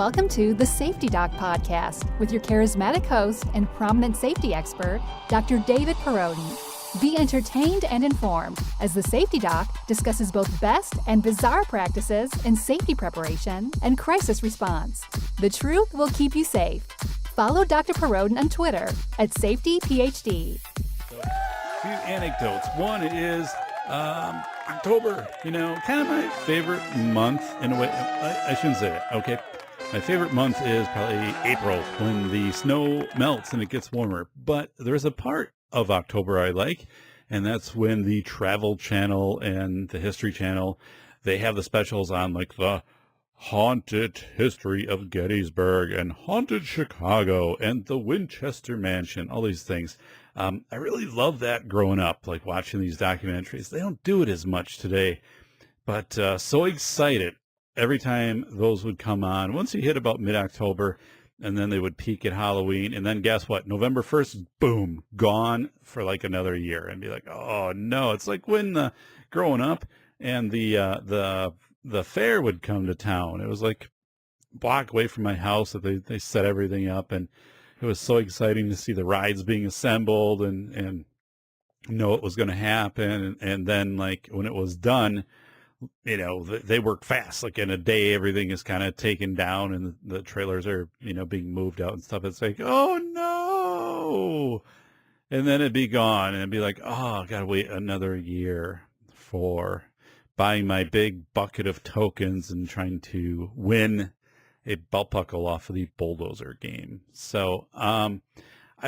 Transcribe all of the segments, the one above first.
Welcome to the Safety Doc Podcast with your charismatic host and prominent safety expert, Dr. David Perrodin. Be entertained and informed as the Safety Doc discusses both best and bizarre practices in safety preparation and crisis response. The truth will keep you safe. Follow Dr. Perrodin on Twitter at SafetyPhD. A few anecdotes. One is October, kind of my favorite month in a way. I shouldn't say it, okay? My favorite month is probably April when the snow melts and it gets warmer. But there's a part of October I like, and that's when the Travel Channel and the History Channel, they have the specials on like the haunted history of Gettysburg and haunted Chicago and the Winchester Mansion, all these things. I really love that growing up, like watching these documentaries. They don't do it as much today, but so excited every time those would come on. Once you hit about mid-October, and then they would peak at Halloween, and then guess what? November 1st, boom, gone for like another year, and be like, oh no! It's like when growing up, and the fair would come to town. It was like a block away from my house that they set everything up, and it was so exciting to see the rides being assembled and know what was going to happen. And then like when it was done, they work fast. Like in a day, everything is kind of taken down and the trailers are, being moved out and stuff. It's like, oh no. And then it'd be gone and it'd be like, oh, I got to wait another year for buying my big bucket of tokens and trying to win a belt buckle off of the bulldozer game. So I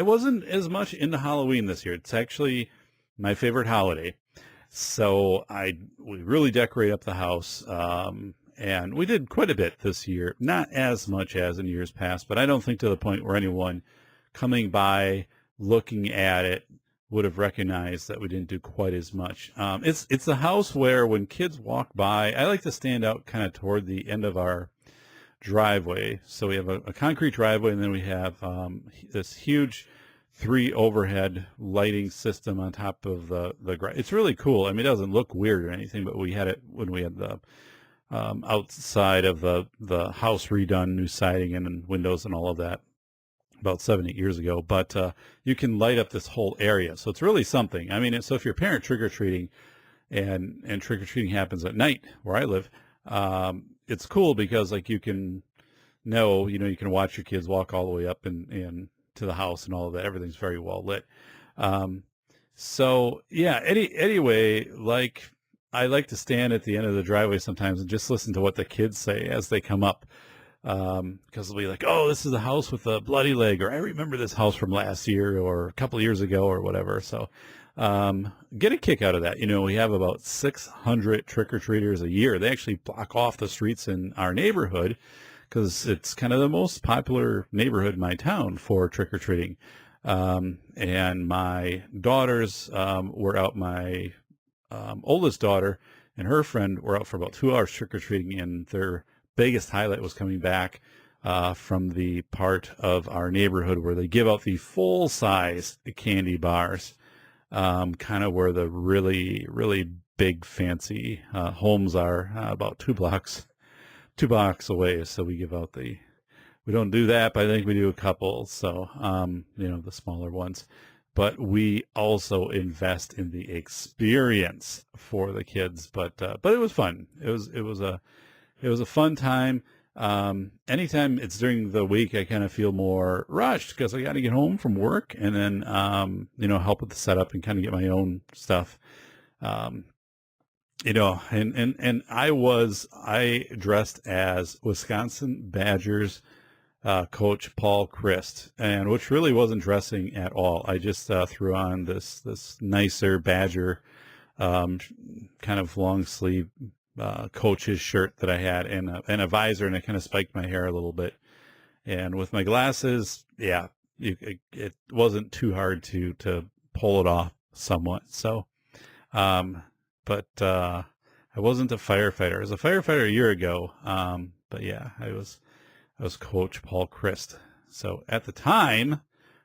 wasn't as much into Halloween this year. It's actually my favorite holiday. So we really decorate up the house, and we did quite a bit this year. Not as much as in years past, but I don't think to the point where anyone coming by looking at it would have recognized that we didn't do quite as much. It's a house where when kids walk by, I like to stand out kind of toward the end of our driveway. So we have a concrete driveway, and then we have this huge 3 overhead lighting system on top of the it's really cool. I mean, it doesn't look weird or anything, but we had it when we had the outside of the house redone, new siding and windows and all of that about 7-8 years ago. But you can light up this whole area, so it's really something. I mean, so if you're a parent trick-or-treating and trick-or-treating happens at night where I live, it's cool because like you can you can watch your kids walk all the way up and to the house and all of that. Everything's very well lit. So yeah, anyway, like I like to stand at the end of the driveway sometimes and just listen to what the kids say as they come up. Because they'll be like, oh, this is the house with the bloody leg, or I remember this house from last year or a couple of years ago or whatever. So, get a kick out of that. We have about 600 trick-or-treaters a year. They actually block off the streets in our neighborhood because it's kind of the most popular neighborhood in my town for trick-or-treating. And my daughters were out, my oldest daughter and her friend were out for about 2 hours trick-or-treating, and their biggest highlight was coming back from the part of our neighborhood where they give out the full-size candy bars, kind of where the really, really big fancy homes are, about 2 blocks away. So we give out we don't do that, but I think we do a couple. So, the smaller ones, but we also invest in the experience for the kids. But it was fun. It was a fun time. Anytime it's during the week, I kind of feel more rushed because I got to get home from work and then, help with the setup and kind of get my own stuff. And I dressed as Wisconsin Badgers coach Paul Chryst, and which really wasn't dressing at all. I just threw on this nicer Badger kind of long sleeve coach's shirt that I had and a visor, and I kind of spiked my hair a little bit. And with my glasses, yeah, it wasn't too hard to pull it off somewhat. So, but I wasn't a firefighter. I was a firefighter a year ago. But yeah, I was Coach Paul Chryst. So at the time,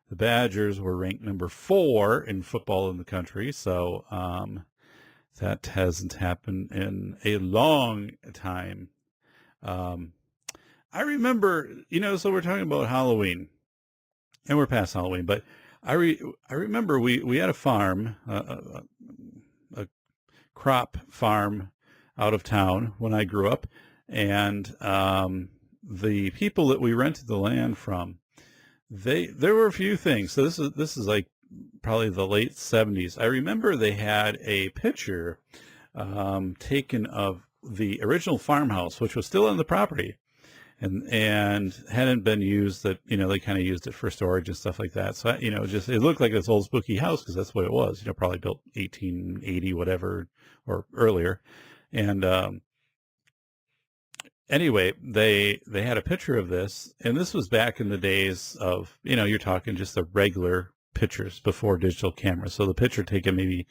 the Badgers were ranked number 4 in football in the country. So that hasn't happened in a long time. I remember, so we're talking about Halloween, and we're past Halloween, but I remember we had a farm, a crop farm out of town when I grew up, and the people that we rented the land from, there were a few things. So this is like probably the late 70s. I remember they had a picture taken of the original farmhouse, which was still on the property, and hadn't been used. That they kind of used it for storage and stuff like that. So just it looked like this old spooky house because that's what it was. Probably built 1880 whatever or earlier, and anyway, they had a picture of this, and this was back in the days of you're talking just the regular pictures before digital cameras. So the picture taken maybe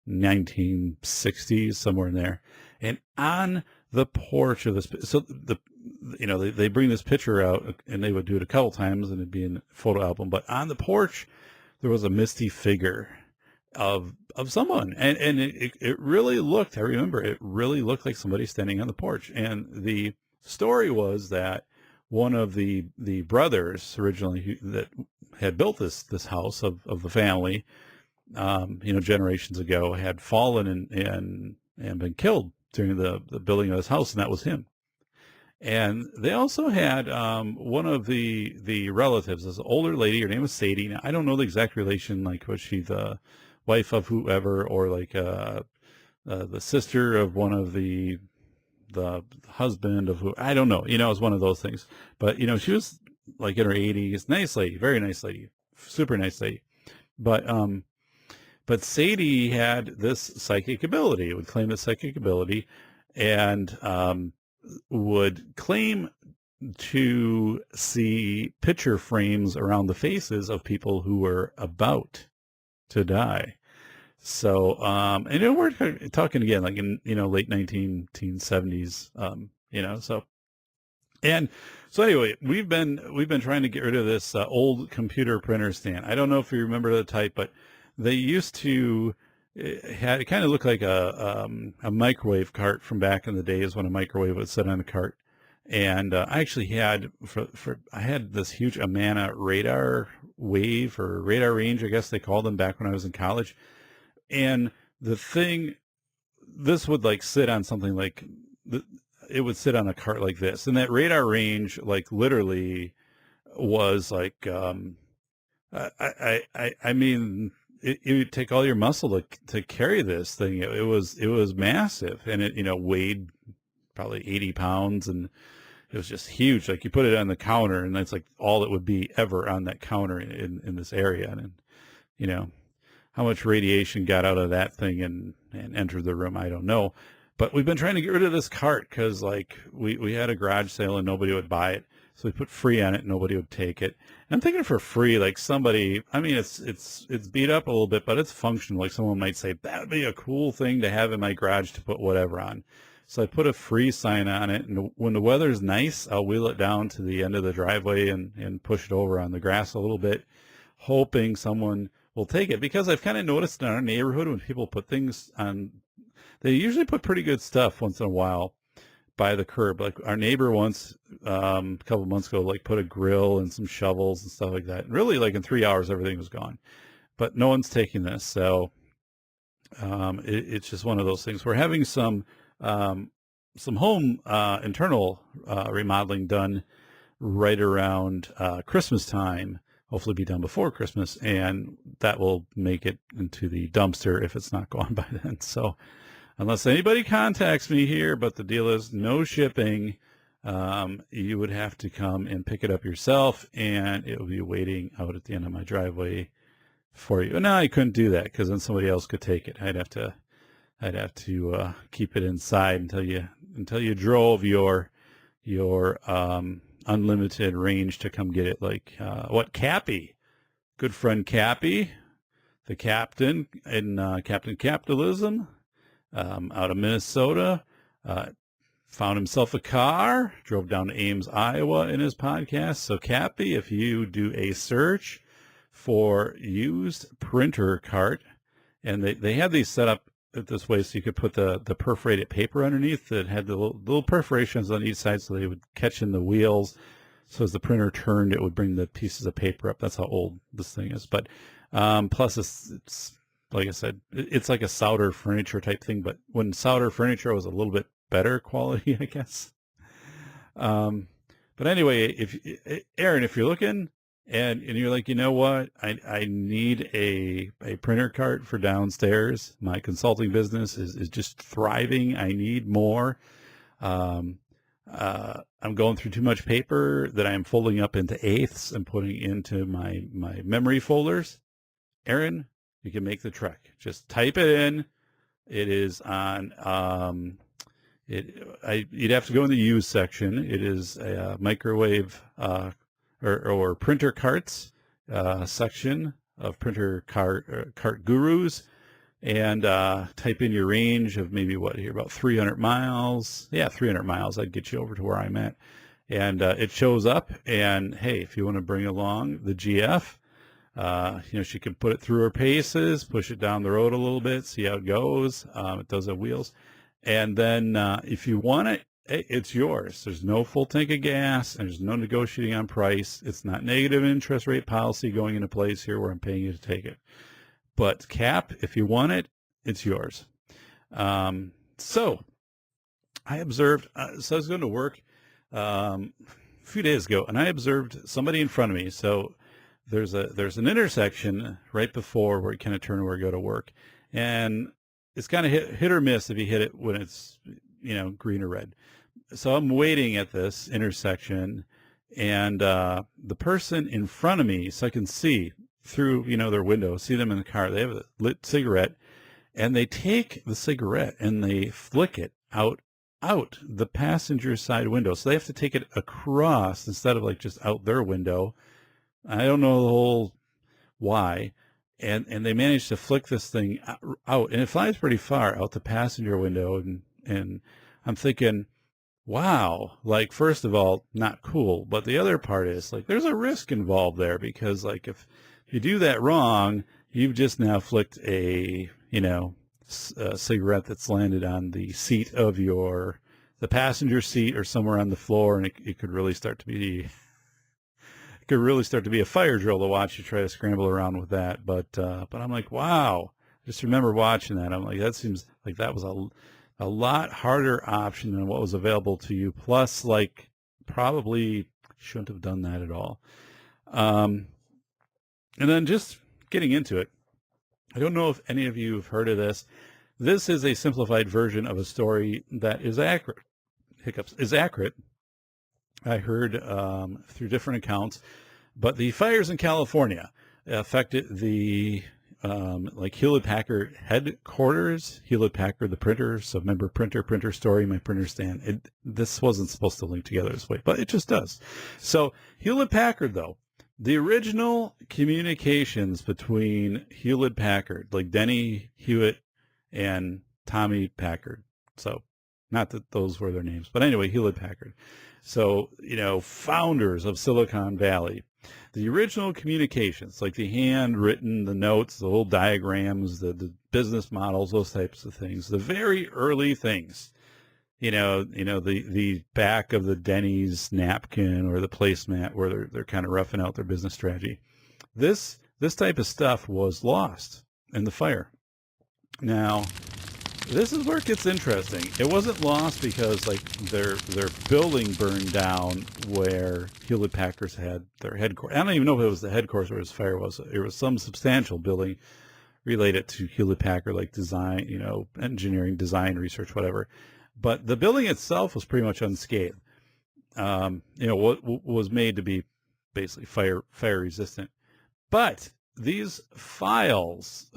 1960s, somewhere in there, and on the porch of this, so they bring this picture out, and they would do it a couple times, and it'd be in a photo album. But on the porch, there was a misty figure of someone, and it really looked. I remember it really looked like somebody standing on the porch. And the story was that one of the brothers originally that had built this house of the family, generations ago, had fallen and been killed during the building of this house, and that was him. And they also had one of the relatives, this older lady. Her name was Sadie. Now, I don't know the exact relation, like was she the wife of whoever, or like the sister of one of the husband of who, I don't know. It was one of those things. But she was like in her 80s, nice lady, very nice lady, super nice lady. But Sadie had this psychic ability. It would claim this psychic ability, and would claim to see picture frames around the faces of people who were about to die. So, and we're talking again, like in, late 1970s, so anyway, we've been trying to get rid of this old computer printer stand. I don't know if you remember the type, but they used to it kind of looked like a microwave cart from back in the days when a microwave would sit on a cart. And I actually had I had this huge Amana radar wave, or radar range, I guess they called them, back when I was in college. And the thing, this would like sit on something like, it would sit on a cart like this. And that radar range, like literally was like, I mean, it would take all your muscle to carry this thing. It was massive, and it, weighed probably 80 pounds, and it was just huge. Like you put it on the counter, and that's like all it would be ever on that counter in this area. And, how much radiation got out of that thing and entered the room, I don't know. But we've been trying to get rid of this cart because like we had a garage sale and nobody would buy it. So we put free on it and nobody would take it. And I'm thinking for free, like somebody, I mean, it's beat up a little bit, but it's functional. Like someone might say, that would be a cool thing to have in my garage to put whatever on. So I put a free sign on it. And when the weather's nice, I'll wheel it down to the end of the driveway and push it over on the grass a little bit, hoping someone will take it. Because I've kind of noticed in our neighborhood, when people put things on, they usually put pretty good stuff once in a while by the curb. Like our neighbor once, a couple of months ago, like put a grill and some shovels and stuff like that. And really, like in 3 hours, everything was gone. But no one's taking this. So it's just one of those things. We're having some home internal remodeling done right around Christmas time. Hopefully be done before Christmas, and that will make it into the dumpster if it's not gone by then. So unless anybody contacts me here, but the deal is no shipping, you would have to come and pick it up yourself, and it will be waiting out at the end of my driveway for you. And now I couldn't do that because then somebody else could take it. I'd have to keep it inside until you drove your unlimited range to come get it. Like Cappy, good friend Cappy, the captain in Captain Capitalism, out of Minnesota, found himself a car, drove down to Ames, Iowa in his podcast. So Cappy, if you do a search for used printer cart, and they have these set up it this way so you could put the perforated paper underneath that had the little perforations on each side so they would catch in the wheels. So as the printer turned, it would bring the pieces of paper up. That's how old this thing is. But plus, it's like I said, it's like a solder furniture type thing. But when solder furniture was a little bit better quality, I guess. But anyway, Aaron, if you're looking and you're like, you know what, I need a printer cart for downstairs. My consulting business is just thriving. I need more. I'm going through too much paper that I am folding up into eighths and putting into my memory folders. Aaron, you can make the trek. Just type it in. It is on, you'd have to go in the use section. It is a microwave, or printer carts, section of printer cart gurus. And type in your range of maybe about 300 miles. Yeah, 300 miles. I'd get you over to where I'm at. And it shows up. And hey, if you want to bring along the GF, she can put it through her paces, push it down the road a little bit, see how it goes. It does have wheels. And then if you want it, it's yours. There's no full tank of gas, and there's no negotiating on price. It's not negative interest rate policy going into place here where I'm paying you to take it. But Cap, if you want it, it's yours. So I observed, so I was going to work a few days ago, and I observed somebody in front of me. So there's an intersection right before where you kind of turn where you go to work. And it's kind of hit or miss if you hit it when it's, green or red. So I'm waiting at this intersection, and the person in front of me, so I can see through, their window, see them in the car. They have a lit cigarette, and they take the cigarette and they flick it out the passenger side window. So they have to take it across instead of like just out their window. I don't know the whole why. And they manage to flick this thing out, and it flies pretty far out the passenger window. And I'm thinking, wow, like, first of all, not cool. But the other part is like, there's a risk involved there, because like, if you do that wrong, you've just now flicked a cigarette that's landed on the seat of the passenger seat or somewhere on the floor, and it could really start to be a fire drill to watch you try to scramble around with that. But I'm like, wow, just remember watching that. I'm like, that seems like that was a lot harder option than what was available to you. Plus, like, probably shouldn't have done that at all. And then just getting into it, I don't know if any of you have heard of this. This is a simplified version of a story that is accurate. Is accurate. I heard through different accounts, but the fires in California affected the Hewlett-Packard headquarters. Hewlett-Packard, the printer. So remember, printer story, my printer stand. This wasn't supposed to link together this way, but it just does. So Hewlett-Packard, though, the original communications between Hewlett-Packard, like Denny Hewitt and Tommy Packard. So not that those were their names, but anyway, Hewlett-Packard. So, founders of Silicon Valley, the original communications, like the handwritten, the notes, the little diagrams, the business models, those types of things, the very early things, the back of the Denny's napkin or the placemat where they're kind of roughing out their business strategy. This type of stuff was lost in the fire. Now, this is where it gets interesting. It wasn't lost because like their building burned down where Hewlett-Packard had their headquarters. I don't even know if it was the headquarters where this fire was. It was some substantial building related to Hewlett-Packard, like design, engineering, design, research, whatever. But the building itself was pretty much unscathed. What was made to be basically fire resistant. But these files,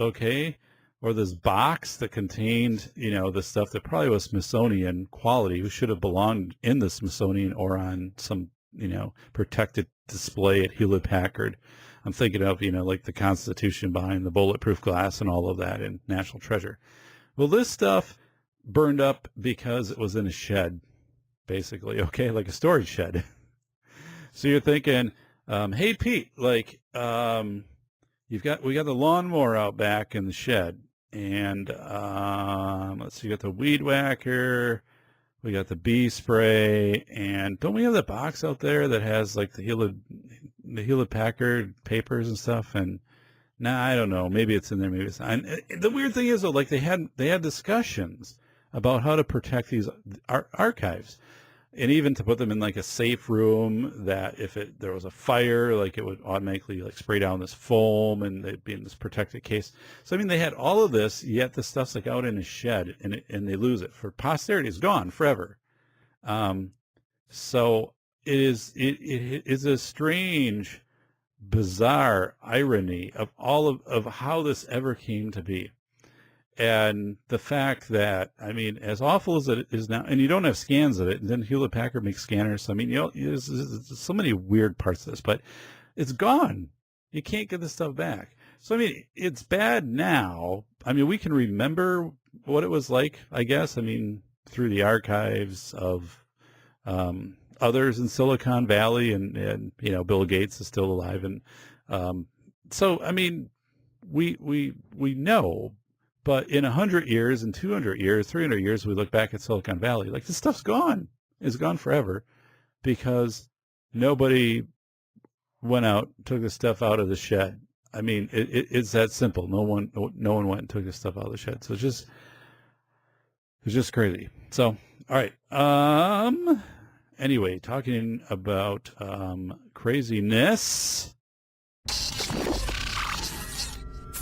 or this box that contained, the stuff that probably was Smithsonian quality, who should have belonged in the Smithsonian or on some, protected display at Hewlett-Packard. I'm thinking of, like the Constitution behind the bulletproof glass and all of that in National Treasure. Well, this stuff burned up because it was in a shed, basically, like a storage shed. So you're thinking, hey, Pete, like, we got the lawnmower out back in the shed. and let's see, you got the Weed Whacker, we got the bee spray, and don't we have the box out there that has like the Hewlett Packard papers and stuff? And nah, I don't know. Maybe it's in there. Maybe it's not. And the weird thing is, though, like they had discussions about how to protect these archives, and even to put them in like a safe room that if there was a fire, like it would automatically like spray down this foam and they'd be in this protected case. So I mean, they had all of this, yet the stuff's like out in a shed and they lose it for posterity. It's gone forever. So it is a strange, bizarre irony of all of how this ever came to be. And the fact that, I mean, as awful as it is now, and you don't have scans of it, and then Hewlett Packard makes scanners. So, I mean, there's so many weird parts of this, but it's gone. You can't get this stuff back. So, I mean, it's bad now. I mean, we can remember what it was like, I guess. I mean, through the archives of others in Silicon Valley, and you know, Bill Gates is still alive. And so, I mean, we know. But in 100 years, and 200 years, 300 years, we look back at Silicon Valley, like this stuff's gone. It's gone forever because nobody went out, took the stuff out of the shed. I mean, it's that simple. No one went and took the stuff out of the shed. So it's just crazy. So, all right. Anyway, talking about craziness.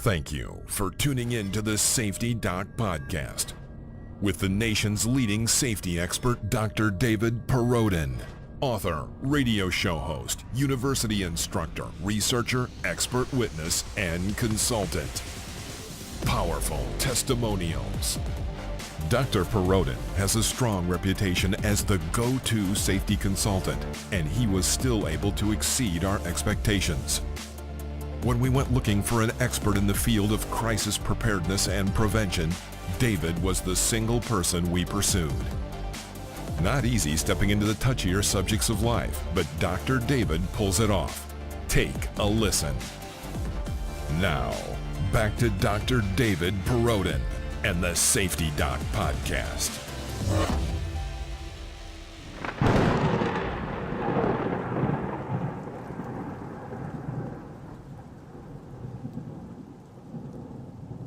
Thank you for tuning in to the Safety Doc Podcast with the nation's leading safety expert, Dr. David Perrodin, author, radio show host, university instructor, researcher, expert witness, and consultant. Powerful testimonials. Dr. Perrodin has a strong reputation as the go-to safety consultant, and he was still able to exceed our expectations. When we went looking for an expert in the field of crisis preparedness and prevention, David was the single person we pursued. Not easy stepping into the touchier subjects of life, but Dr. David pulls it off. Take a listen. Now, back to Dr. David Perrodin and the Safety Doc Podcast.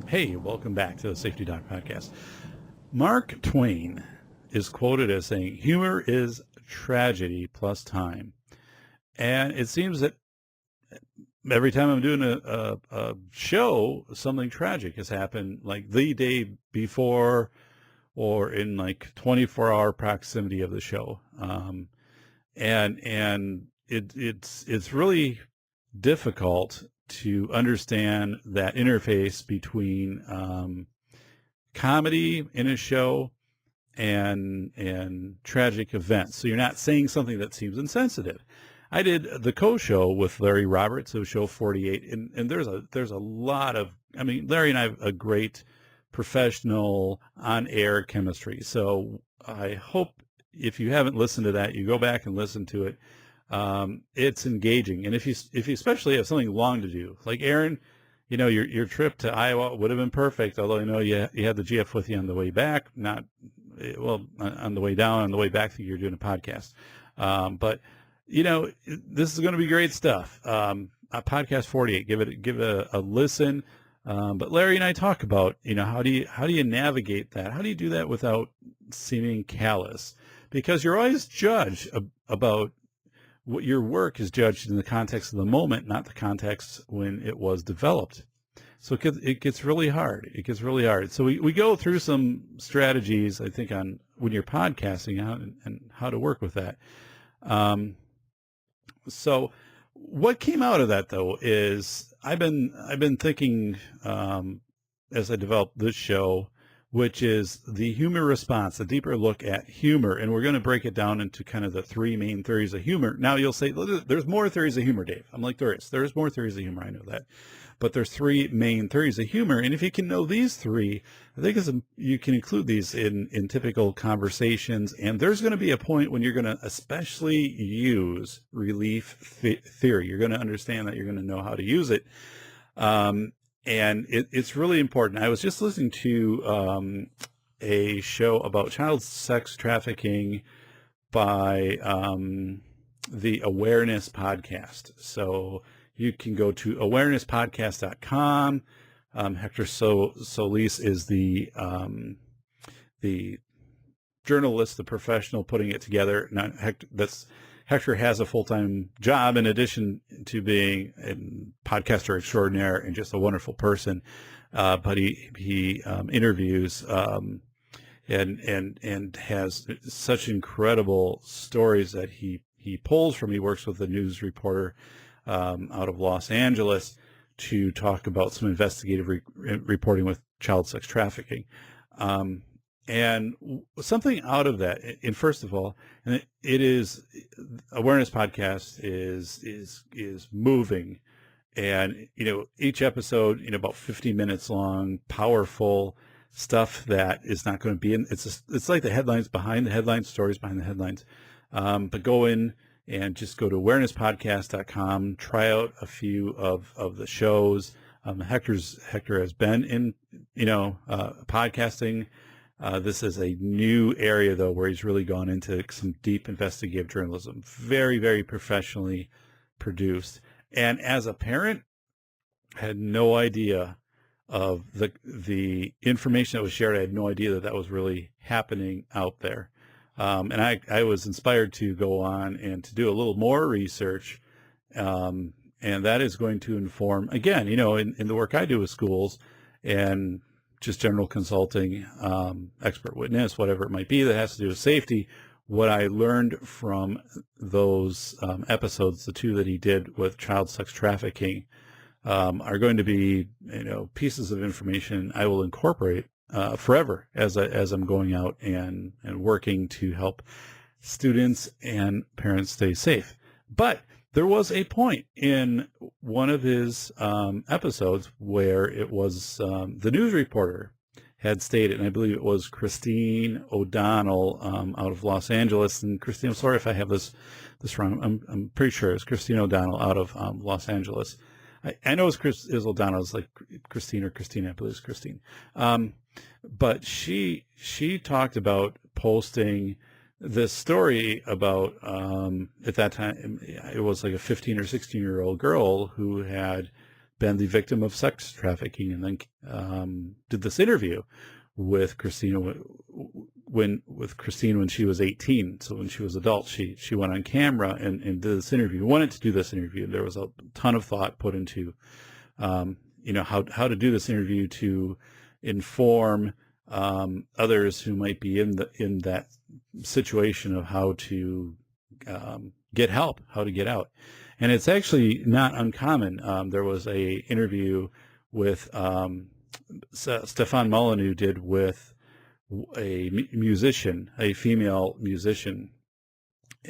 Hey, welcome back to the Safety Doc Podcast. Mark Twain is quoted as saying, humor is tragedy plus time. And it seems that every time I'm doing a show, something tragic has happened, like the day before or in like 24-hour proximity of the show. And it's really difficult to understand that interface between comedy in a show and tragic events. So you're not saying something that seems insensitive. I did the co-show with Larry Roberts, so show 48, and there's a lot of, I mean, Larry and I have a great professional on-air chemistry. So I hope if you haven't listened to that, you go back and listen to it. It's engaging. And if you especially have something long to do, like Aaron, you know, your trip to Iowa would have been perfect. Although I know you had the GF with you on the way back, on the way down, on the way back, you're doing a podcast. But you know, this is going to be great stuff. Podcast 48, give it a listen. But Larry and I talk about, you know, how do you navigate that? How do you do that without seeming callous? Because you're always judged about what your work is judged in the context of the moment, not the context when it was developed. So it gets really hard. It gets really hard. So we go through some strategies, I think, on when you're podcasting out and how to work with that. So what came out of that, though, is I've been thinking as I developed this show, which is the humor response, a deeper look at humor. And we're going to break it down into kind of the three main theories of humor. Now you'll say, there's more theories of humor, Dave. I'm like, there's more theories of humor. I know that. But there's three main theories of humor. And if you can know these three, I think you can include these in typical conversations. And there's going to be a point when you're going to especially use relief theory. You're going to understand that, you're going to know how to use it. and it's really important. I was just listening to a show about child sex trafficking by the Awareness Podcast. So you can go to awarennesspodcast.com. Hector Solis is the journalist, the professional putting it together. Now, Hector has a full-time job in addition to being a podcaster extraordinaire and just a wonderful person. But he interviews and has such incredible stories that he pulls from. He works with a news reporter out of Los Angeles to talk about some investigative reporting with child sex trafficking. And something out of that, and first of all, and it is Awareness Podcast is moving, and each episode about 50 minutes long, powerful stuff that is not going to be in. It's like the headlines behind the headlines, stories behind the headlines. But go in and just go to awarennesspodcast.com, try out a few of the shows. Hector has been in podcasting. This is a new area, though, where he's really gone into some deep investigative journalism, very, very professionally produced. And as a parent, I had no idea of the information that was shared. I had no idea that was really happening out there. And I was inspired to go on and to do a little more research. And that is going to inform, again, in the work I do with schools and just general consulting, expert witness, whatever it might be that has to do with safety. What I learned from those episodes, the two that he did with child sex trafficking, are going to be, pieces of information I will incorporate forever as I'm going out and working to help students and parents stay safe. But there was a point in one of his episodes where it was the news reporter had stated, and I believe it was Christine O'Donnell out of Los Angeles. And Christine, I'm sorry if I have this wrong. I'm pretty sure it's Christine O'Donnell out of Los Angeles. I know it's O'Donnell. It's like Christine or Christina. I believe it's Christine. But she talked about posting this story about, at that time, it was like a 15 or 16-year-old girl who had been the victim of sex trafficking, and then did this interview with Christina when she was 18. So when she was adult, she went on camera and did this interview. Wanted to do this interview. There was a ton of thought put into, how to do this interview to inform others who might be in that situation of how to get help, how to get out. And it's actually not uncommon. There was a interview with Stefan Molyneux did with a musician, a female musician,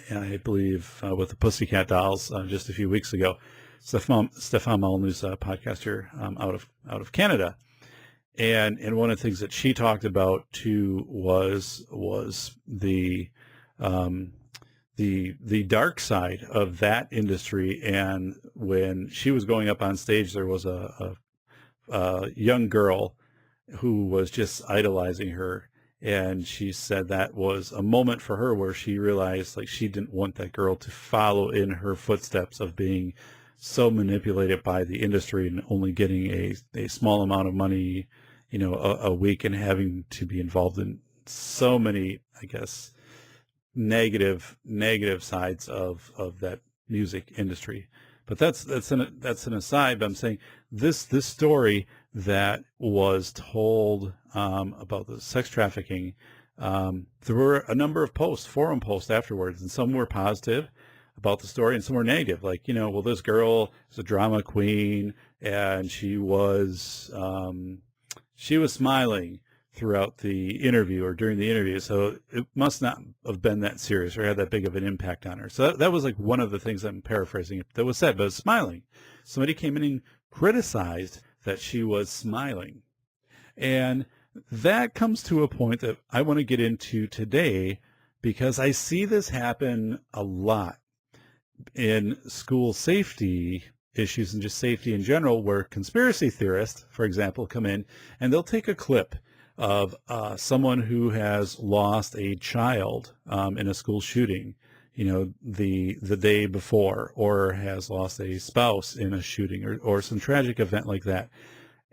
I believe with the Pussycat Dolls just a few weeks ago. Stefan Molyneux's a podcaster out of Canada. And one of the things that she talked about too was the dark side of that industry. And when she was going up on stage, there was a young girl who was just idolizing her. And she said that was a moment for her where she realized like she didn't want that girl to follow in her footsteps of being so manipulated by the industry and only getting a small amount of money, a week, and having to be involved in so many, I guess, negative sides of that music industry. But that's an aside. But I'm saying this story that was told about the sex trafficking, there were a number of forum posts afterwards, and some were positive about the story and some were negative. Like, well, this girl is a drama queen and she was smiling throughout the interview or during the interview, so it must not have been that serious or had that big of an impact on her. So that was like one of the things, I'm paraphrasing, that was said, but it's smiling. Somebody came in and criticized that she was smiling. And that comes to a point that I want to get into today, because I see this happen a lot in school safety issues and just safety in general, where conspiracy theorists, for example, come in and they'll take a clip of someone who has lost a child in a school shooting, the day before, or has lost a spouse in a shooting, or some tragic event like that.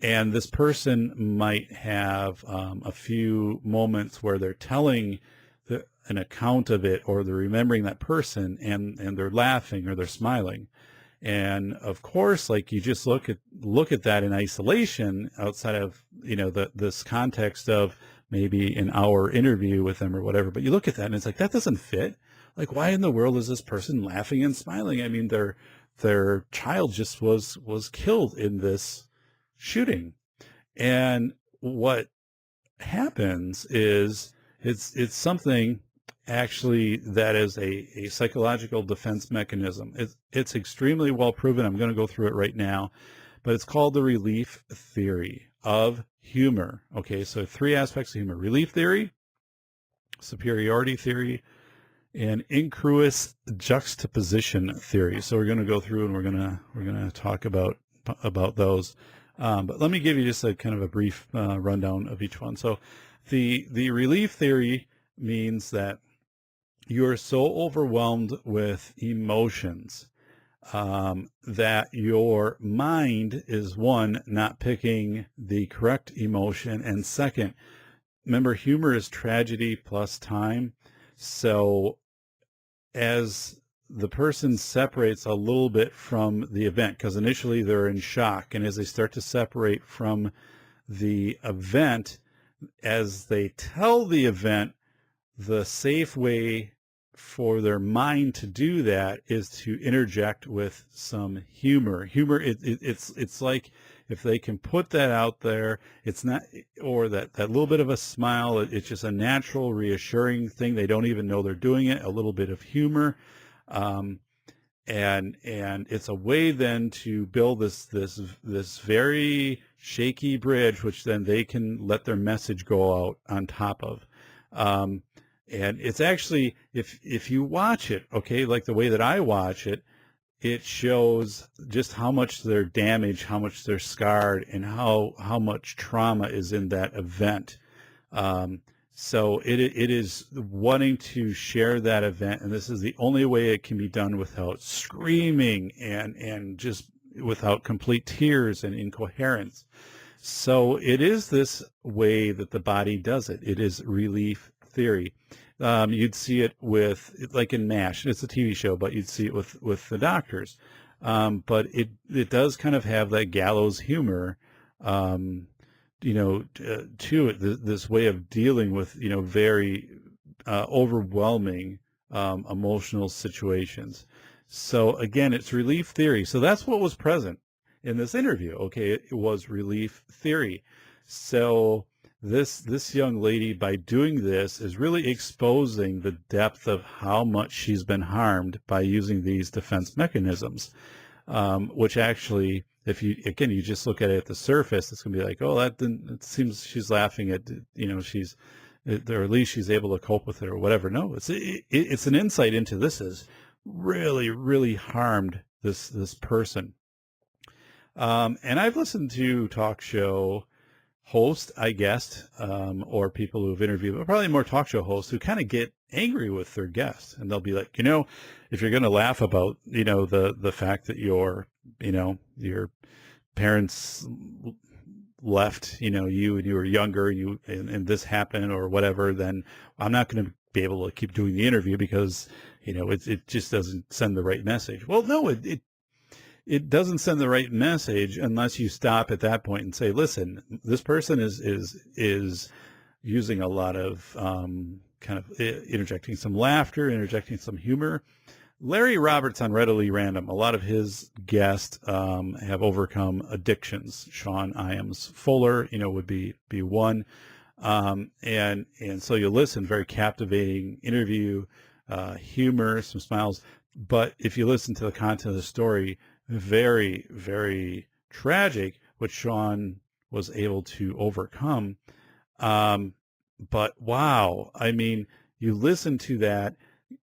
And this person might have a few moments where they're telling an account of it, or they're remembering that person, and they're laughing or they're smiling. And of course, like, you just look at that in isolation, outside of this context of maybe an hour interview with them or whatever. But you look at that and it's like, that doesn't fit. Like, why in the world is this person laughing and smiling? I mean, their child just was killed in this shooting. And what happens is it's something actually that is a psychological defense mechanism. It's extremely well proven. I'm going to go through it right now, but it's called the relief theory of humor. Okay, so 3 aspects of humor: relief theory, superiority theory, and incongruous juxtaposition theory. So we're going to go through and we're going to talk about those. But let me give you just a kind of a brief rundown of each one. So the relief theory means that you're so overwhelmed with emotions that your mind is, one, not picking the correct emotion, and second, remember, humor is tragedy plus time. So as the person separates a little bit from the event, because initially they're in shock, and as they start to separate from the event, as they tell the event, the safe way for their mind to do that is to interject with some humor. It's like, if they can put that out there, it's not, or that little bit of a smile, it's just a natural, reassuring thing. They don't even know they're doing it. A little bit of humor. And it's a way then to build this very shaky bridge, which then they can let their message go out on top of. And it's actually, if you watch it, okay, like the way that I watch it, it shows just how much they're damaged, how much they're scarred, and how much trauma is in that event. So it is wanting to share that event, and this is the only way it can be done without screaming and just without complete tears and incoherence. So it is this way that the body does it. It is relief theory. You'd see it with, like in MASH, it's a TV show, but you'd see it with the doctors. But it does kind of have that gallows humor, to it, this way of dealing with, very overwhelming emotional situations. So again, it's relief theory. So that's what was present in this interview. Okay, it was relief theory. So this young lady, by doing this, is really exposing the depth of how much she's been harmed by using these defense mechanisms, which actually, if you just look at it at the surface, it's going to be like, oh, it seems she's laughing at, or at least she's able to cope with it or whatever. No, it's an insight into this has really, really harmed this person. And I've listened to talk show hosts, I guess, or people who've interviewed, but probably more talk show hosts who kind of get angry with their guests, and they'll be like, if you're going to laugh about, the fact that your parents left, you when you were younger, and this happened or whatever, then I'm not going to be able to keep doing the interview because, it just doesn't send the right message. Well, no, it doesn't send the right message unless you stop at that point and say, listen, this person is using a lot of kind of interjecting some laughter, interjecting some humor. Larry Roberts on Readily Random, a lot of his guests have overcome addictions. Sean Iams Fuller, would be one. And so you listen, very captivating interview, humor, some smiles. But if you listen to the content of the story, very, very tragic, which Sean was able to overcome. But wow, I mean, you listen to that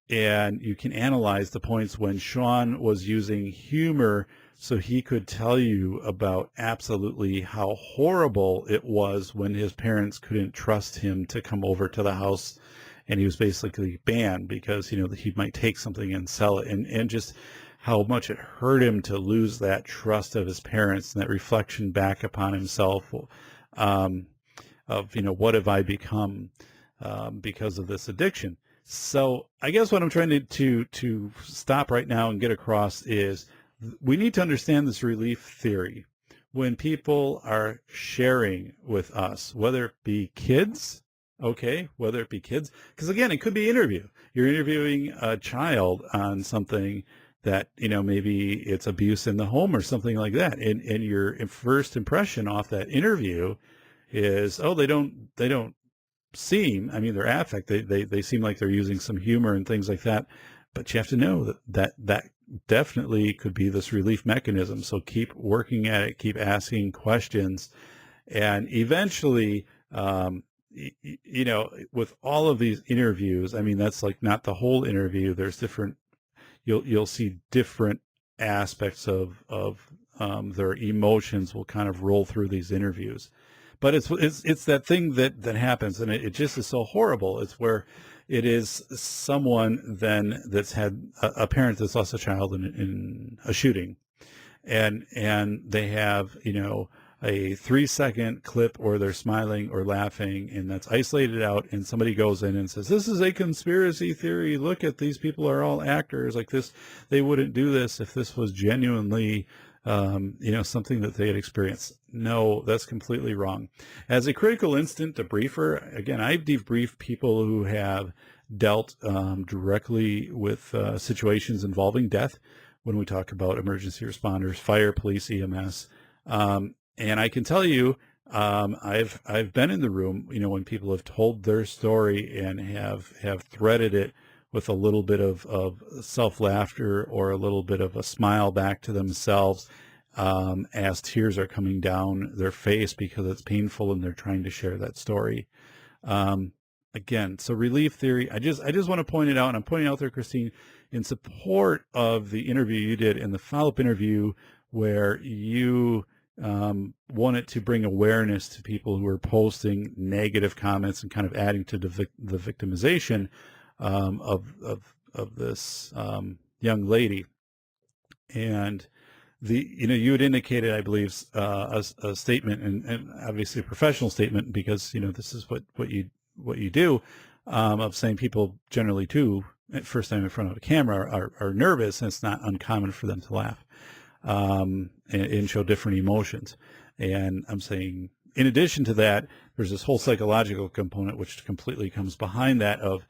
and you can analyze the points when Sean was using humor so he could tell you about absolutely how horrible it was when his parents couldn't trust him to come over to the house, and he was basically banned because, he might take something and sell it, and just how much it hurt him to lose that trust of his parents and that reflection back upon himself, of, what have I become because of this addiction. So I guess what I'm trying to stop right now and get across is we need to understand this relief theory. When people are sharing with us, whether it be kids, because again, it could be interview. You're interviewing a child on something that, maybe it's abuse in the home or something like that. And your first impression off that interview is, they don't seem, they're affect. They seem like they're using some humor and things like that. But you have to know that definitely could be this relief mechanism. So keep working at it, keep asking questions. And eventually, with all of these interviews, that's like not the whole interview. There's different, you'll see different aspects of their emotions will kind of roll through these interviews. But it's that thing that happens, and it just is so horrible. It's where it is someone then that's had a parent that's lost a child in a shooting, and they have a 3-second clip where they're smiling or laughing, and that's isolated out, and somebody goes in and says, this is a conspiracy theory. Look at these people are all actors like this. They wouldn't do this if this was genuinely something that they had experienced. No, that's completely wrong. As a critical instant debriefer, again, I've debriefed people who have dealt directly with situations involving death when we talk about emergency responders, fire, police, EMS. And I can tell you, I've been in the room, when people have told their story and have threaded it with a little bit of self-laughter or a little bit of a smile back to themselves as tears are coming down their face because it's painful and they're trying to share that story. Again, so relief theory, I just want to point it out, and I'm pointing out there, Christine, in support of the interview you did and the follow-up interview where you wanted to bring awareness to people who are posting negative comments and kind of adding to the victimization of this young lady. And you had indicated, I believe, a statement and obviously a professional statement, because this is what you do, of saying people generally too, first time in front of a camera, are nervous, and it's not uncommon for them to laugh and show different emotions. And I'm saying, in addition to that, there's this whole psychological component which completely comes behind that of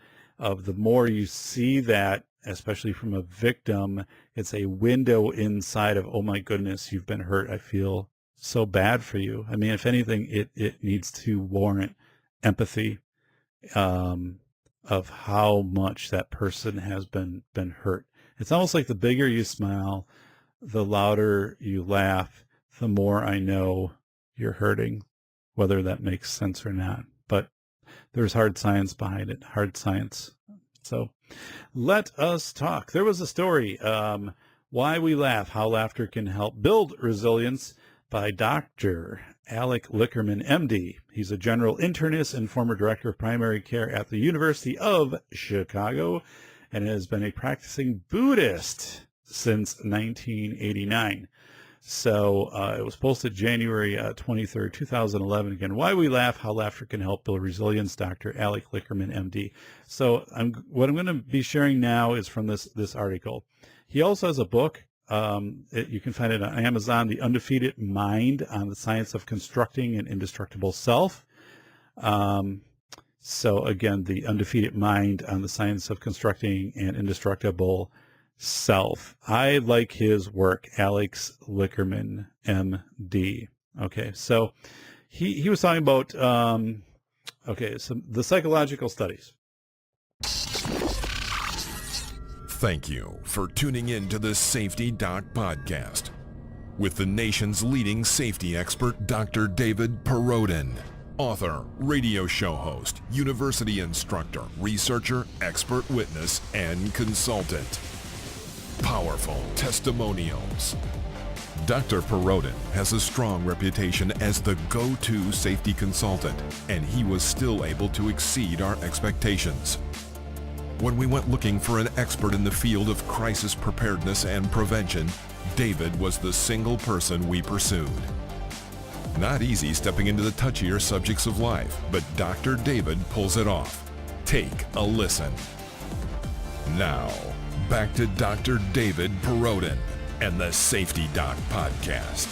the more you see that, especially from a victim, it's a window inside of, oh my goodness, you've been hurt. I feel so bad for you. If anything, it needs to warrant empathy of how much that person has been hurt. It's almost like the bigger you smile, the louder you laugh, the more I know you're hurting, whether that makes sense or not. But there's hard science behind it, hard science. So let us talk. There was a story, Why We Laugh, How Laughter Can Help Build Resilience, by Dr. Alec Lickerman, MD. He's a general internist and former director of primary care at the University of Chicago, and has been a practicing Buddhist since 1989. So it was posted January 23rd, 2011. Again, Why We Laugh, How Laughter Can Help Build Resilience, Dr. Alec Lickerman, MD. So what I'm going to be sharing now is from this article. He also has a book. You can find it on Amazon, The Undefeated Mind on the Science of Constructing an Indestructible Self. So again, The Undefeated Mind on the Science of Constructing an Indestructible Self. I like his work, Alex Lickerman, MD. Okay, so he was talking about, so the psychological studies. Thank you for tuning in to the Safety Doc Podcast with the nation's leading safety expert, Dr. David Perrodin, author, radio show host, university instructor, researcher, expert witness, and consultant. Powerful testimonials, Dr. Perodin has a strong reputation as the go-to safety consultant, and he was still able to exceed our expectations. When we went looking for an expert in the field of crisis preparedness and prevention, David was the single person we pursued. Not easy stepping into the touchier subjects of life, but Dr. David pulls it off. Take a listen. Now, back to Dr. David Perodin and the Safety Doc Podcast.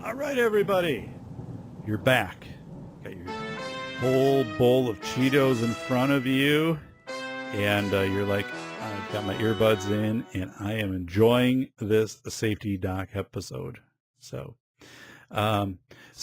All right, everybody, you're back. Got your whole bowl of Cheetos in front of you, and you're like, I've got my earbuds in, and I am enjoying this Safety Doc episode. So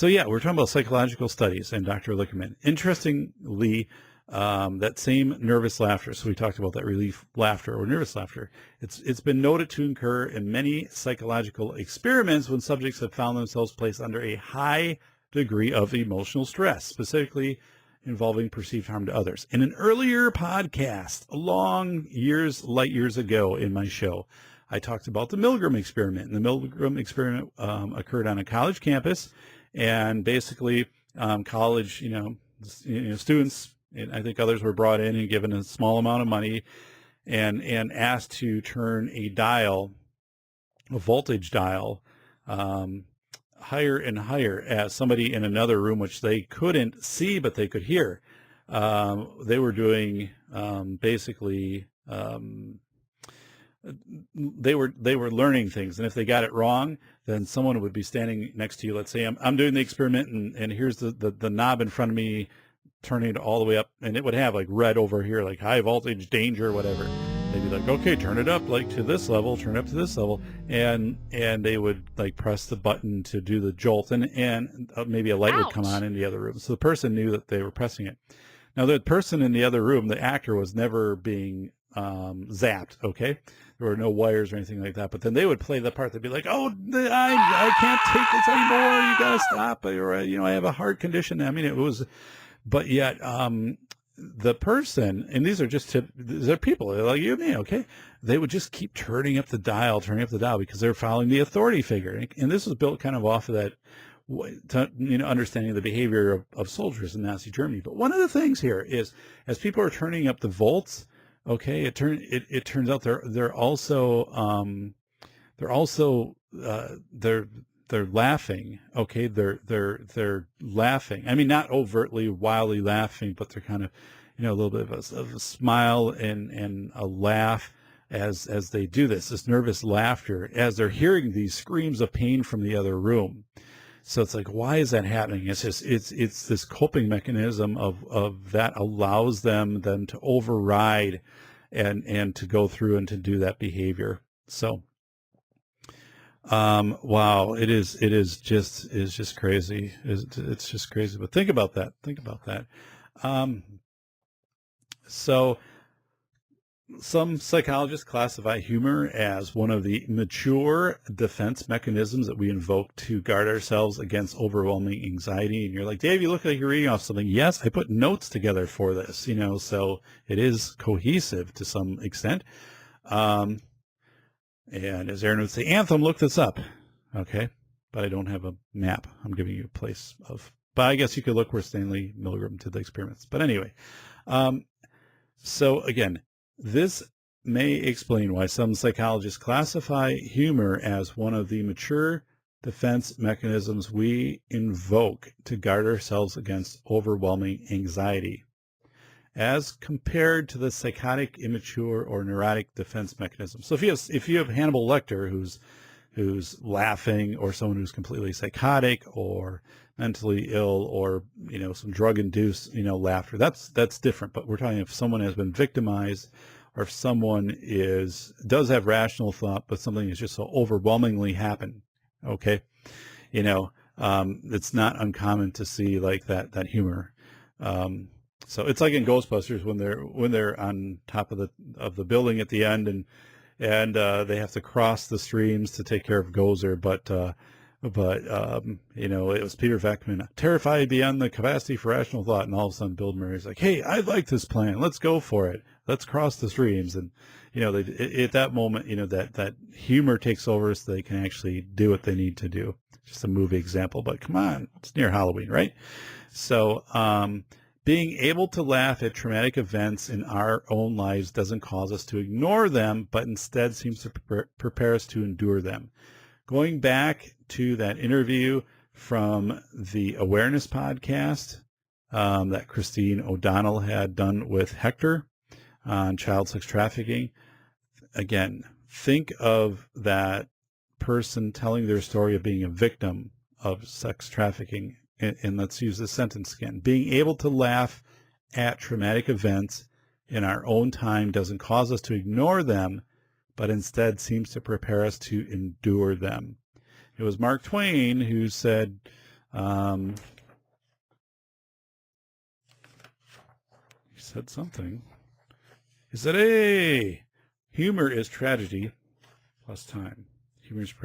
yeah, we're talking about psychological studies and Dr. Lickerman. Interestingly, that same nervous laughter, so we talked about that relief laughter or nervous laughter, it's been noted to occur in many psychological experiments when subjects have found themselves placed under a high degree of emotional stress, specifically involving perceived harm to others. In an earlier podcast, light years ago in my show, I talked about the Milgram experiment. And the Milgram experiment occurred on a college campus, and basically college, students, and I think others were brought in and given a small amount of money and asked to turn a voltage dial, higher and higher as somebody in another room, which they couldn't see, but they could hear. They were doing they were learning things, and if they got it wrong, then someone would be standing next to you. Let's say I'm doing the experiment, and here's the knob in front of me, turning it all the way up, and it would have like red over here, like high voltage danger or whatever. They'd be like, okay, turn it up like to this level, turn it up to this level, and they would like press the button to do the jolt, and maybe a light would come on in the other room, so the person knew that they were pressing it. Now the person in the other room, the actor, was never being zapped. Okay, there were no wires or anything like that, but then they would play the part. They'd be like, oh, I can't take this anymore, you gotta stop, or I have a heart condition. I mean, it was, but yet the person, and these are people like you and me, okay, they would just keep turning up the dial because they're following the authority figure, and this was built kind of off of that, understanding the behavior of soldiers in Nazi Germany. But one of the things here is, as people are turning up the volts, okay, it turns out they're laughing. Okay, they're laughing. I mean, not overtly, wildly laughing, but they're kind of, a little bit of a smile and a laugh as they do this nervous laughter, as they're hearing these screams of pain from the other room. So it's like, why is that happening? It's just, it's this coping mechanism of that allows them to override and to go through and to do that behavior. So, wow, it's just crazy. It's just crazy. But think about that. So some psychologists classify humor as one of the mature defense mechanisms that we invoke to guard ourselves against overwhelming anxiety. And you're like, Dave, you look like you're reading off something. Yes, I put notes together for this, so it is cohesive to some extent. And as Aaron would say, Anthem, look this up. Okay, but I don't have a map. I'm giving you a place of, but I guess you could look where Stanley Milgram did the experiments. But anyway, so again, this may explain why some psychologists classify humor as one of the mature defense mechanisms we invoke to guard ourselves against overwhelming anxiety, as compared to the psychotic, immature, or neurotic defense mechanism. So if you have Hannibal Lecter who's laughing, or someone who's completely psychotic or mentally ill, or some drug-induced laughter, that's different. But we're talking if someone has been victimized, or if someone does have rational thought, but something has just so overwhelmingly happened. Okay, it's not uncommon to see like that humor. So it's like in Ghostbusters when they're on top of the building at the end, and they have to cross the streams to take care of Gozer, but But, it was Peter Venkman, terrified beyond the capacity for rational thought. And all of a sudden, Bill Murray's like, hey, I like this plan. Let's go for it. Let's cross the streams. And, at that moment, that humor takes over so they can actually do what they need to do. Just a movie example, but come on, it's near Halloween, right? So, being able to laugh at traumatic events in our own lives doesn't cause us to ignore them, but instead seems to prepare us to endure them. Going back to that interview from the Awareness podcast that Christine O'Donnell had done with Hector on child sex trafficking, again, think of that person telling their story of being a victim of sex trafficking. And let's use this sentence again. Being able to laugh at traumatic events in our own time doesn't cause us to ignore them, but instead seems to prepare us to endure them. It was Mark Twain who said, he said something. He said, hey, humor is tragedy plus time. Humor is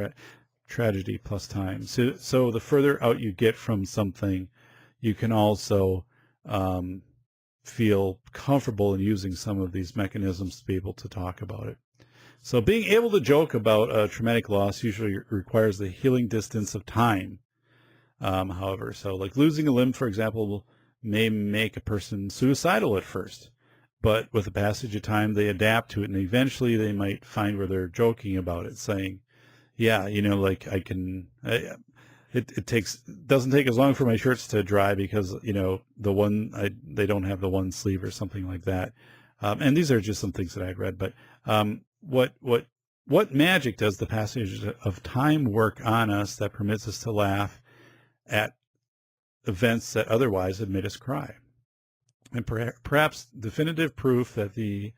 tragedy plus time. So the further out you get from something, you can also feel comfortable in using some of these mechanisms to be able to talk about it. So being able to joke about a traumatic loss usually requires the healing distance of time. However, so like losing a limb, for example, may make a person suicidal at first, but with the passage of time, they adapt to it, and eventually they might find where they're joking about it, saying, yeah, like I can, it doesn't take as long for my shirts to dry because, they don't have the one sleeve or something like that. And these are just some things that I'd read, but, what magic does the passage of time work on us that permits us to laugh at events that otherwise had made us cry? And perhaps definitive proof that the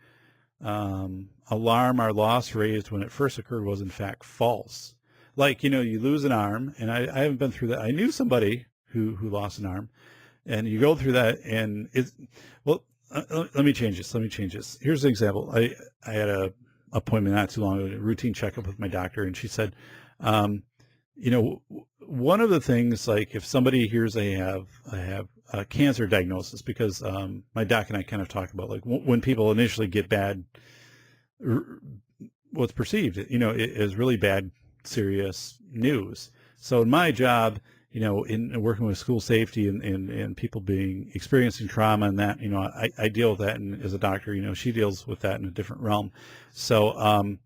alarm our loss raised when it first occurred was in fact false. Like, you lose an arm, and I haven't been through that. I knew somebody who lost an arm, and you go through that, and let me change this. Here's an example. I had a appointment not too long ago, a routine checkup with my doctor, and she said, one of the things, like if somebody hears I have a cancer diagnosis, because my doc and I kind of talk about like when people initially get bad, what's perceived, is really bad, serious news. So in my job, in working with school safety and people experiencing trauma and that, I deal with that. And as a doctor, she deals with that in a different realm. So,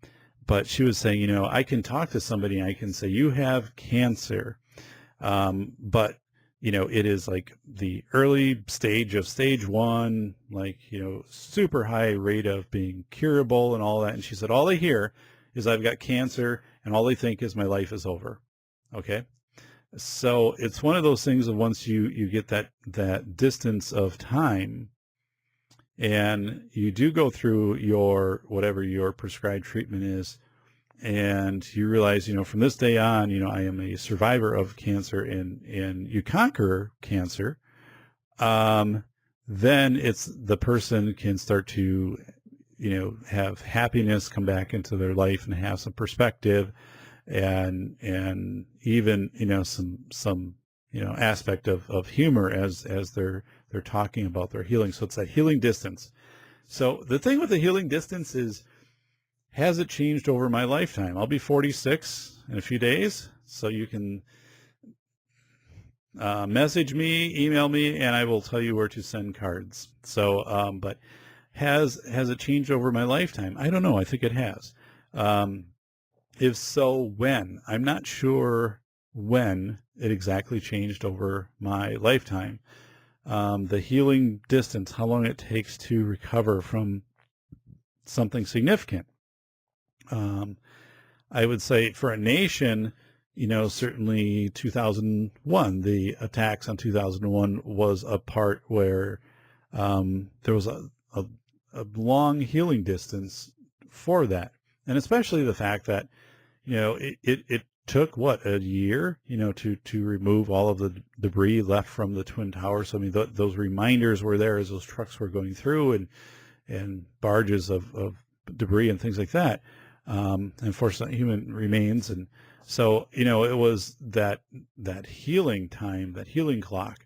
but she was saying, I can talk to somebody and I can say, you have cancer. But, it is like the early stage of stage 1, like, super high rate of being curable and all that. And she said, all they hear is I've got cancer and all they think is my life is over. Okay. So it's one of those things of once you get that distance of time and you do go through whatever your prescribed treatment is, and you realize, from this day on, I am a survivor of cancer and you conquer cancer, then it's the person can start to, have happiness come back into their life and have some perspective and even, some aspect of humor as they're talking about their healing. So it's that healing distance. So the thing with the healing distance is, has it changed over my lifetime? I'll be 46 in a few days, so you can message me, email me, and I will tell you where to send cards. So, but has it changed over my lifetime? I don't know. I think it has. If so, when? I'm not sure when it exactly changed over my lifetime. The healing distance, how long it takes to recover from something significant. I would say for a nation, certainly 2001, the attacks on 2001 was a part where there was a long healing distance for that. And especially the fact that, it took a year, to remove all of the debris left from the Twin Towers. So, I mean, those reminders were there as those trucks were going through and barges of debris and things like that. unfortunately, human remains. And so, it was that healing time, that healing clock.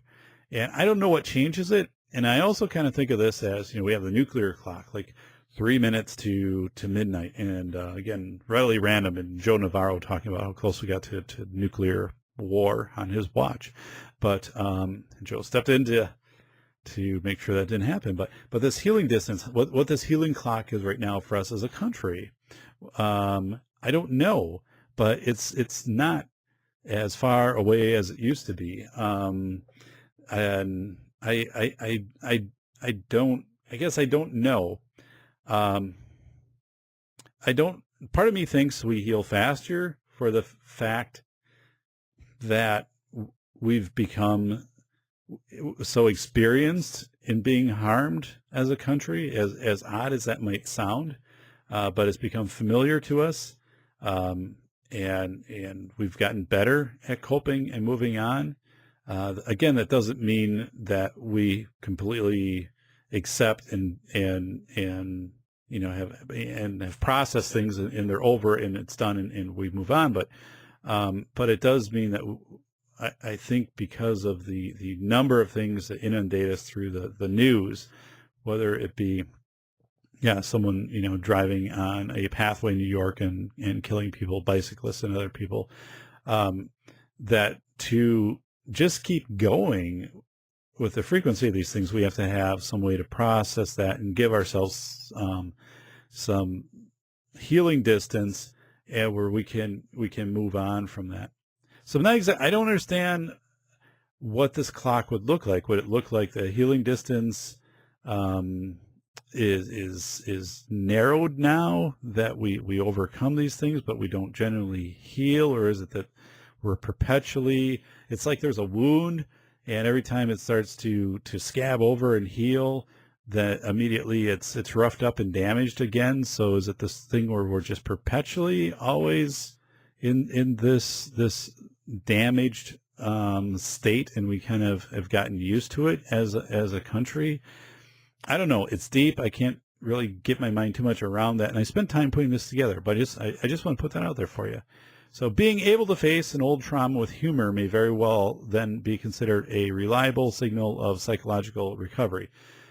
And I don't know what changes it. And I also kind of think of this as, we have the nuclear clock, like 3 minutes to midnight. And again, readily random, and Joe Navarro talking about how close we got to nuclear war on his watch. But Joe stepped in to make sure that didn't happen. But this healing distance, what this healing clock is right now for us as a country, I don't know, but it's not as far away as it used to be. And I guess I don't know. Part of me thinks we heal faster for the fact that we've become so experienced in being harmed as a country, as odd as that might sound, but it's become familiar to us. And we've gotten better at coping and moving on. Again, that doesn't mean that we completely accept and have processed things and they're over and it's done and we move on. But it does mean that I think because of the number of things that inundate us through the news, whether it be someone driving on a pathway in New York and killing people, bicyclists and other people, that to just keep going with the frequency of these things, we have to have some way to process that and give ourselves some healing distance, and where we can move on from that. So now I don't understand what this clock would look like. Would it look like the healing distance is narrowed now that we overcome these things, but we don't generally heal? Or is it that we're perpetually, it's like there's a wound, and every time it starts to scab over and heal, that immediately it's roughed up and damaged again? So is it this thing where we're just perpetually always in this damaged state, and we kind of have gotten used to it as a country? I don't know. It's deep. I can't really get my mind too much around that. And I spent time putting this together, but I just want to put that out there for you. So being able to face an old trauma with humor may very well then be considered a reliable signal of psychological recovery.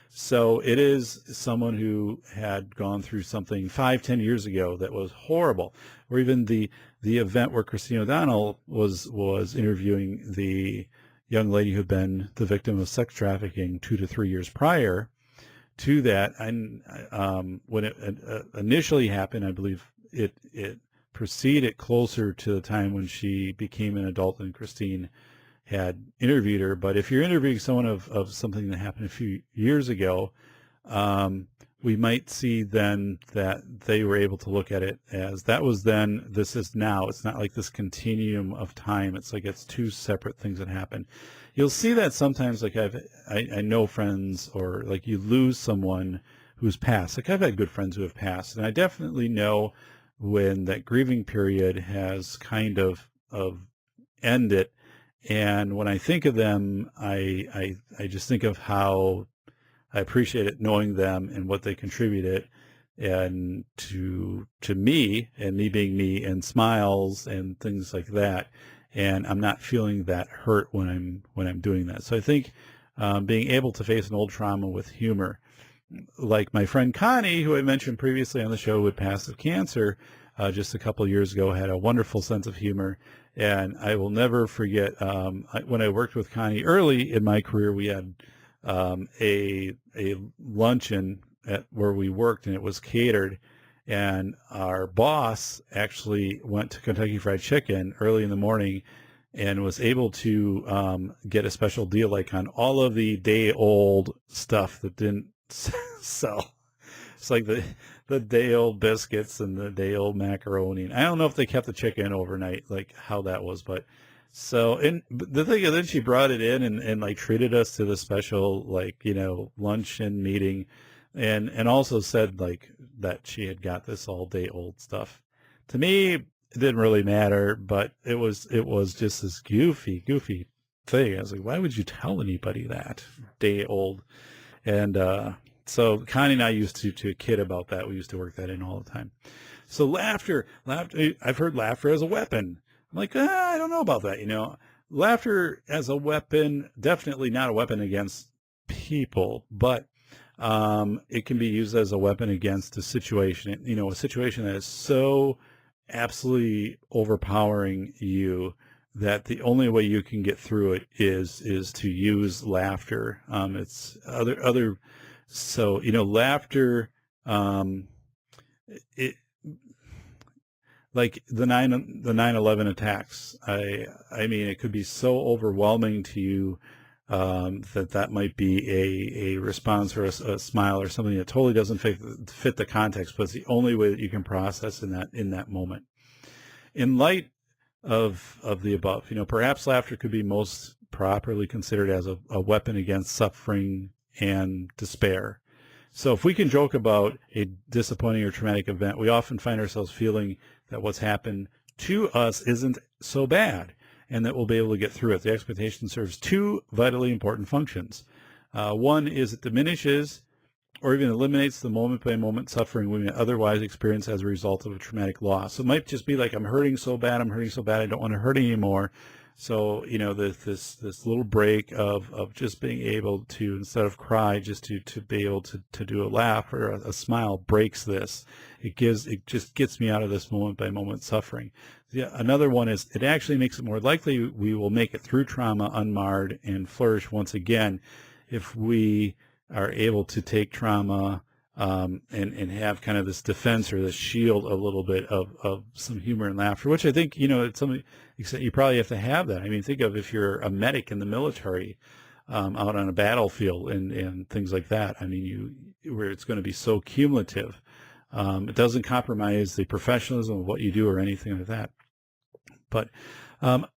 So it is someone who had gone through something 5-10 years ago that was horrible, or even the event where Christine O'Donnell was interviewing the young lady who had been the victim of sex trafficking 2 to 3 years prior to that. And when it initially happened, I believe it proceeded closer to the time when she became an adult and Christine had interviewed her. But if you're interviewing someone of something that happened a few years ago, we might see then that they were able to look at it as that was then, this is now. It's not like this continuum of time. It's like it's two separate things that happen. You'll see that sometimes, like I know friends, or like you lose someone who's passed. Like I've had good friends who have passed, and I definitely know when that grieving period has kind of ended. And when I think of them, I just think of how I appreciate it, knowing them and what they contributed, and to me, and me being me, and smiles and things like that. And I'm not feeling that hurt when I'm doing that. So I think being able to face an old trauma with humor, like my friend Connie, who I mentioned previously on the show, with passive cancer, just a couple of years ago, had a wonderful sense of humor. And I will never forget when I worked with Connie early in my career, we had a luncheon where we worked, and it was catered. And our boss actually went to Kentucky Fried Chicken early in the morning and was able to get a special deal, like on all of the day-old stuff that didn't sell. It's like the day-old biscuits and the day-old macaroni. And I don't know if they kept the chicken overnight, like how that was, but so, and the thing is, then she brought it in and like treated us to the special, like, luncheon meeting, and also said like that she had got this all day old stuff. To me, it didn't really matter, but it was just this goofy thing. I was like, why would you tell anybody that day old? And so Connie and I used to kid about that. We used to work that in all the time. So laughter, I've heard laughter as a weapon. I'm like, I don't know about that. Laughter as a weapon, definitely not a weapon against people, but it can be used as a weapon against a situation, a situation that is so absolutely overpowering you that the only way you can get through it is to use laughter. It's so, laughter, it, like the 9/11 attacks. I mean, it could be so overwhelming to you that might be a response or a smile or something that totally doesn't fit the context, but it's the only way that you can process in that moment. In light of the above, perhaps laughter could be most properly considered as a weapon against suffering and despair. So if we can joke about a disappointing or traumatic event, we often find ourselves feeling that what's happened to us isn't so bad, and that we'll be able to get through it. The expectation serves two vitally important functions. One is it diminishes or even eliminates the moment-by-moment suffering we may otherwise experience as a result of a traumatic loss. So it might just be like, I'm hurting so bad, I don't want to hurt anymore. So, this little break of just being able to, instead of cry, just to be able to do a laugh or a smile breaks this. It just gets me out of this moment-by-moment suffering. Yeah, another one is it actually makes it more likely we will make it through trauma unmarred and flourish once again if we are able to take trauma and have kind of this defense or this shield a little bit of some humor and laughter, which I think, it's something you probably have to have that. I mean, think of if you're a medic in the military out on a battlefield and things like that. I mean, where it's going to be so cumulative. It doesn't compromise the professionalism of what you do or anything like that. But a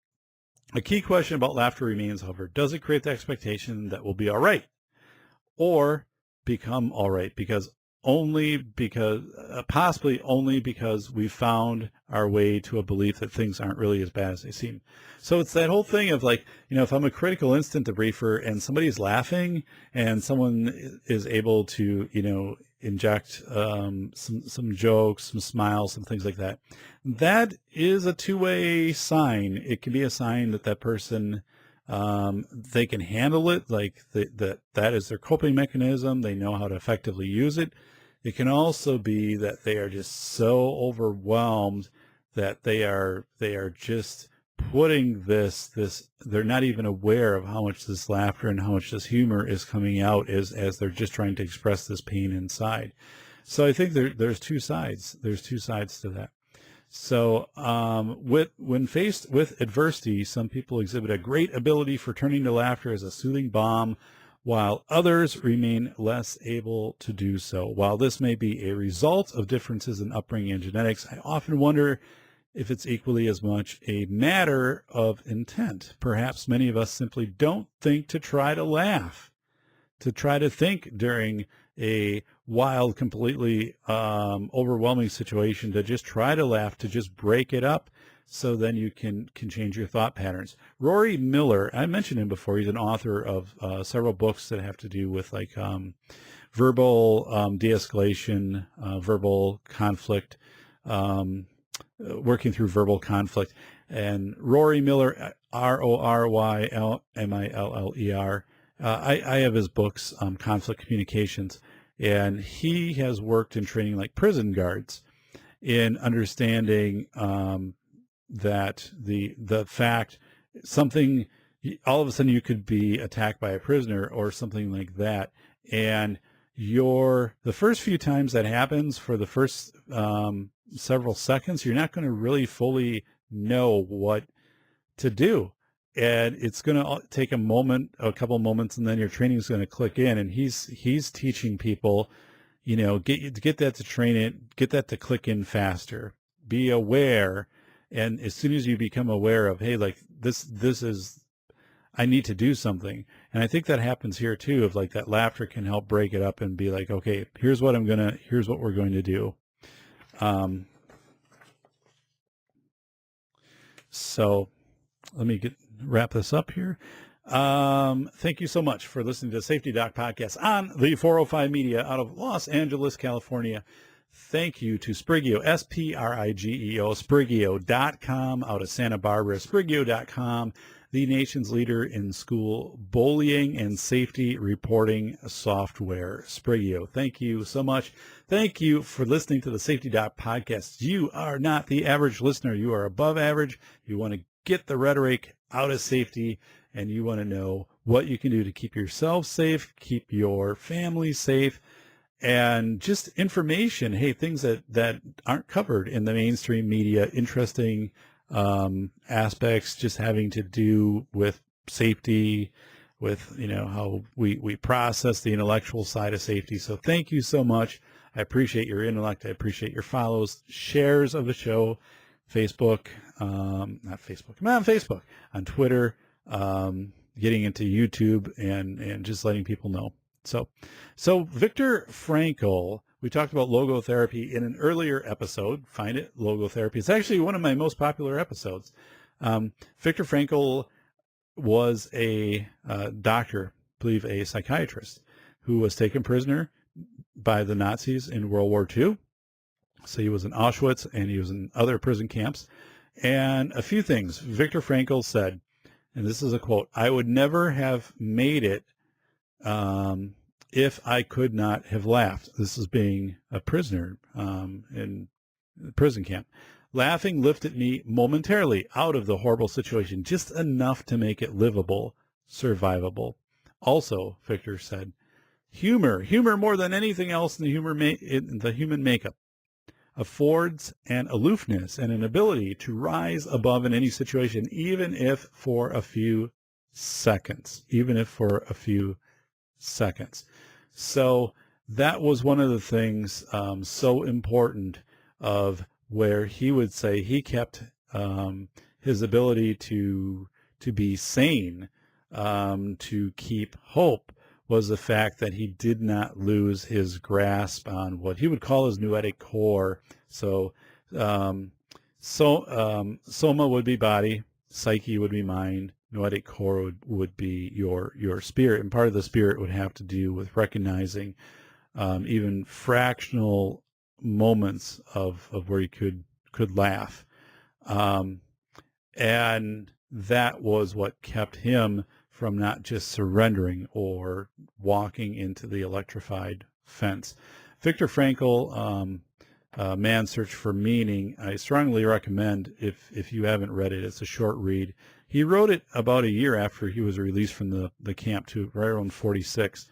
key question about laughter remains, however, does it create the expectation that we'll be all right or become all right? Possibly only because we found our way to a belief that things aren't really as bad as they seem. So it's that whole thing of like, if I'm a critical incident debriefer and somebody's laughing and someone is able to, inject some jokes, some smiles, some things like that, that is a two-way sign. It can be a sign that person, they can handle it, like that is their coping mechanism. They know how to effectively use it. It can also be that they are just so overwhelmed that they are just putting this, they're not even aware of how much this laughter and how much this humor is coming out as they're just trying to express this pain inside. So I think there's two sides. There's two sides to that. So when faced with adversity, some people exhibit a great ability for turning to laughter as a soothing balm, while others remain less able to do so. While this may be a result of differences in upbringing and genetics, I often wonder if it's equally as much a matter of intent. Perhaps many of us simply don't think to try to laugh, to try to think during a wild, completely overwhelming situation, to just try to laugh, to just break it up, so then you can change your thought patterns. Rory Miller, I mentioned him before. He's an author of several books that have to do with like verbal de-escalation, verbal conflict, working through verbal conflict. And Rory Miller, RORYMILLER, I have his books, Conflict Communications, and he has worked in training like prison guards in understanding that the fact something, all of a sudden you could be attacked by a prisoner or something like that, and the first few times that happens, for the first several seconds, you're not going to really fully know what to do, and it's going to take a couple moments, and then your training is going to click in. And he's teaching people, get that to train it, get that to click in faster, be aware. And as soon as you become aware of, hey, like this is, I need to do something. And I think that happens here too, of like that laughter can help break it up and be like, okay, here's what we're going to do. So let me wrap this up here. Thank you so much for listening to the Safety Doc Podcast on the 405 Media out of Los Angeles, California. thank you to Sprigeo, S-P-R-I-G-E-O, Sprigeo.com out of Santa Barbara, Sprigeo.com, the nation's leader in school bullying and safety reporting software. Sprigeo, thank you so much. Thank you for listening to the Safety Doc podcast. You are not the average listener. You are above average. You want to get the rhetoric out of safety, and you want to know what you can do to keep yourself safe, keep your family safe, and just information, hey, things that aren't covered in the mainstream media, interesting aspects just having to do with safety, with, how we process the intellectual side of safety. So thank you so much. I appreciate your intellect. I appreciate your follows, shares of the show, Facebook, not Facebook, I'm on Facebook, on Twitter, getting into YouTube and just letting people know. So Viktor Frankl, we talked about logotherapy in an earlier episode. Find it, logotherapy. It's actually one of my most popular episodes. Viktor Frankl was a doctor, I believe a psychiatrist, who was taken prisoner by the Nazis in World War II. So he was in Auschwitz and he was in other prison camps. And a few things Viktor Frankl said, and this is a quote, "I would never have made it if I could not have laughed." This is being a prisoner in the prison camp. "Laughing lifted me momentarily out of the horrible situation, just enough to make it livable, survivable." Also, Viktor said, humor more than anything else in the human makeup, affords an aloofness and an ability to rise above in any situation, even if for a few seconds. So that was one of the things so important of where he would say he kept his ability to be sane, to keep hope, was the fact that he did not lose his grasp on what he would call his noetic core. So soma would be body, psyche would be mind, noetic core would be your spirit, and part of the spirit would have to do with recognizing even fractional moments of where you could laugh, and that was what kept him from not just surrendering or walking into the electrified fence. Viktor Frankl, Man's Search for Meaning, I strongly recommend if you haven't read it. It's a short read. He wrote it about a year after he was released from the camp, too, right around 46.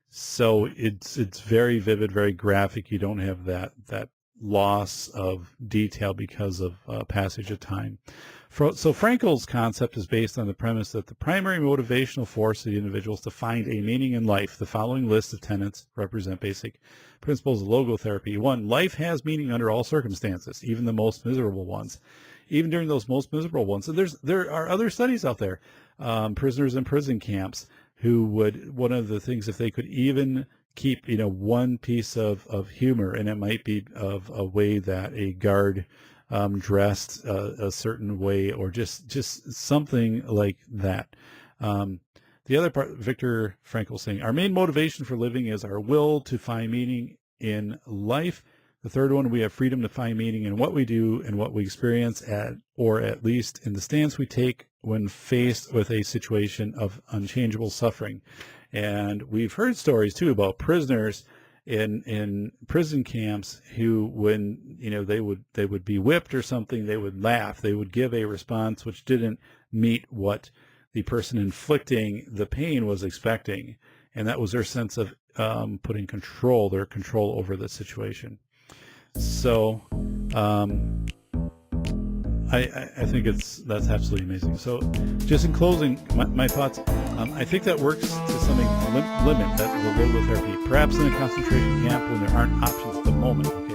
So it's very vivid, very graphic. You don't have that loss of detail because of passage of time. So Frankl's concept is based on the premise that the primary motivational force of the individual is to find a meaning in life. The following list of tenets represent basic principles of logotherapy. 1, life has meaning under all circumstances, even the most miserable ones. Even during those most miserable ones. And there are other studies out there, prisoners in prison camps who would, one of the things, if they could even keep, one piece of humor, and it might be of a way that a guard dressed a certain way, or just something like that. The other part, Viktor Frankl saying, our main motivation for living is our will to find meaning in life. The third one, we have freedom to find meaning in what we do and what we experience or at least in the stance we take when faced with a situation of unchangeable suffering. And we've heard stories too about prisoners in prison camps who, when they would be whipped or something, they would laugh. They would give a response which didn't meet what the person inflicting the pain was expecting, and that was their sense of putting their control over the situation. So I think that's absolutely amazing. So just in closing, my thoughts, I think that works to some limit, that the logotherapy, perhaps in a concentration camp when there aren't options at the moment.